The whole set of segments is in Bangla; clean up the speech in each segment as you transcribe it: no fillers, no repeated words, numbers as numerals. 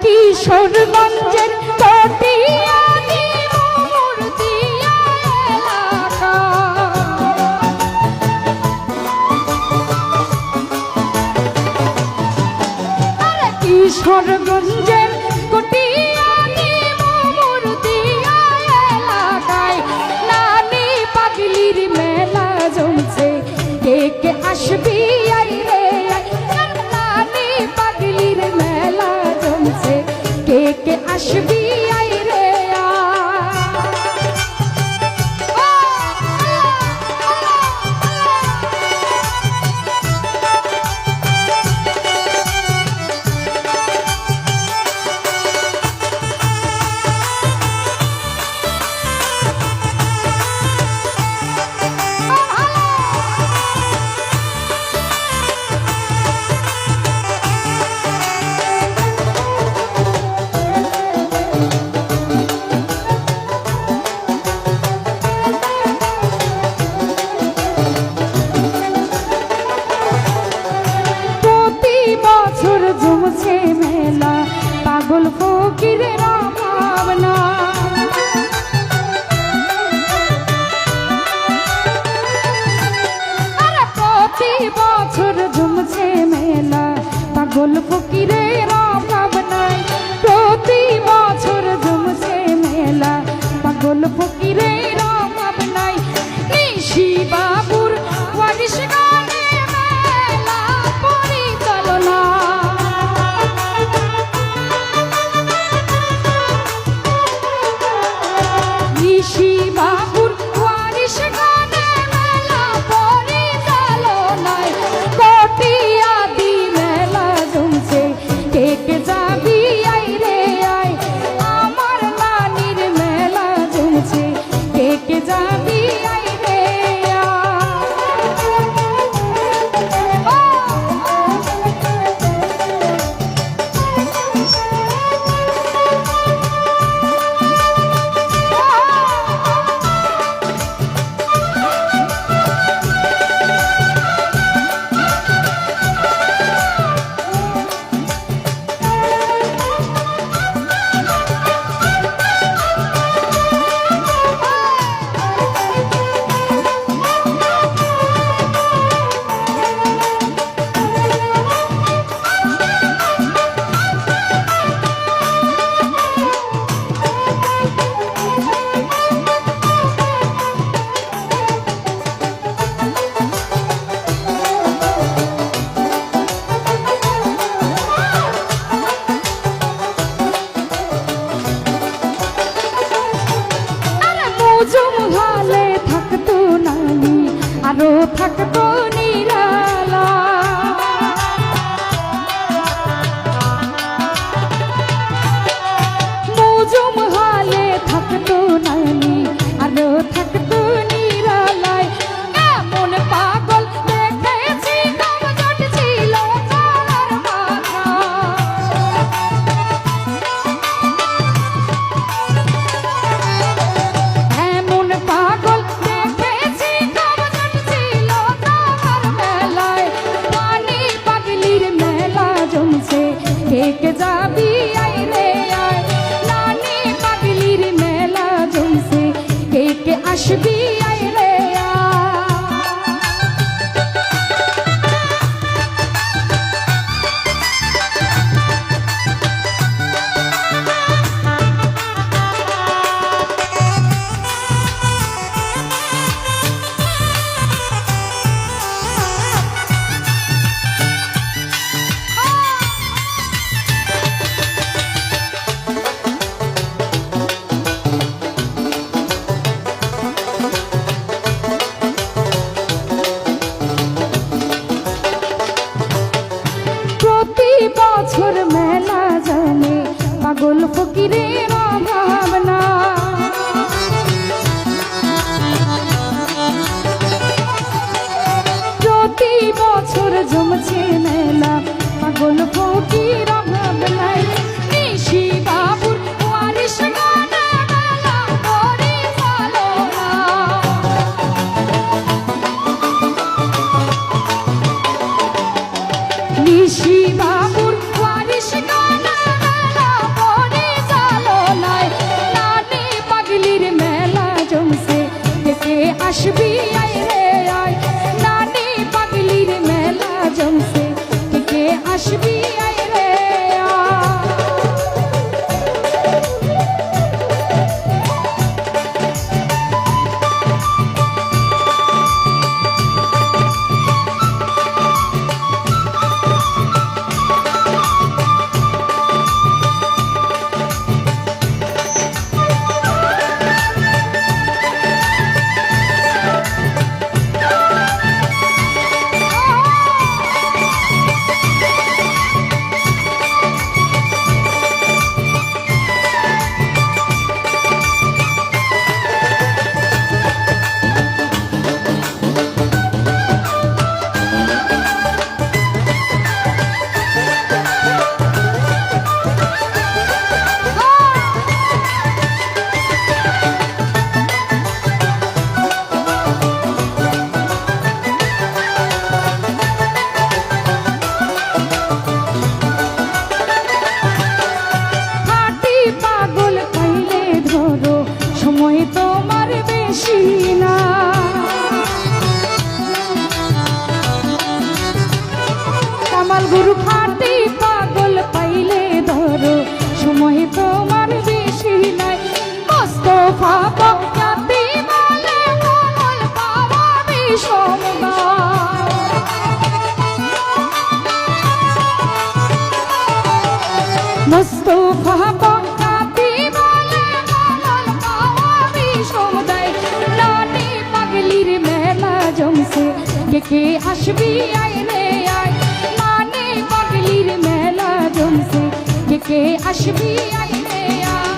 কিশোরগঞ্জের কটিয়ানি মূর্তিয়া এলাকা। আরে কিশোরগঞ্জের কটিয়ানি মূর্তিয়া এলাকায় নানি পাগলির মেলা জমছে, কে কে আসবি আই রে আই, নানি পাগলির মেলা জমছে, কে কে আসবি আই রে জমছে মেলা, পাগল ফকিরের ভাবনা। আরে প্রতি বছর জমছে মেলা, পাগল ফকিরের ভাবনায়। প্রতি বছর জমছে মেলা, পাগল ফকিরের ভাবনায়। নিশি বাবুর ওয়ারিশ গানে মেলা পরিচালনা। নিশি বাবুর ওয়ারিশ গানে মেলা পরিচালনায়। কটিয়াদি মেলা জমছে, কে কে যাবি আই রে আই, আমার নানির মেলা জমছে, কে কে যাবি আই রে জমহালে থাকতো নানি, আরো থাকতো নিরালা। জমহালে থাকতো নানি, আরো থাকতো নিরালায়। এমন পাগল দেখেছি দম জটছিল তার মাথা। পাগল দেখেছি দম জটছিল তার মেলায়। নানি পাগলির মেলা জমছে, কে কে যাবি আই রে আই, নানি পাগলির মেলা জমছে, কে কে আসবি আই রে বছর মেলা জানে, পাগল ফকিরের ভাবনা। প্রতি বছর জমছে মেলা, পাগল ফকির ভাবনায়। নিশি বাবুর ওয়ারিশ গানে মেলা পরিচালনা। নিশি বাবুর ওয়ারিশ গানে মেলা গুরু খাটি পাগল পাইলে ধরো সময় তোমার বেশি নাই মোস্তফা বয়াতি বলে কমল পাওয়া বিষম মোস্তফা বয়াতি বলে কমল পাওয়া বিষম দেয় নানি পাগলির মেলা জমছে কে আসবি আয় রে আয় নানি পাগলির মেলা জমছে কে আসবি আয় রে আয়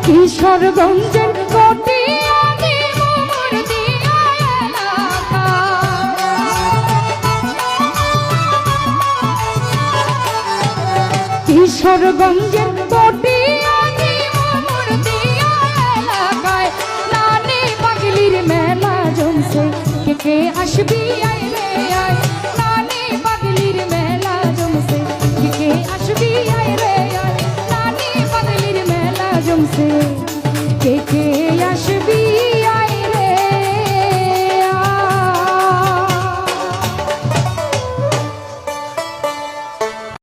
কিশোরগঞ্জের কটিয়াদি মোর দিয়া এলাকা কিশোরগঞ্জের কটিয়াদি মোর দিয়া এলাকায় নানি পাগলির মেলা জমছে কে আসবি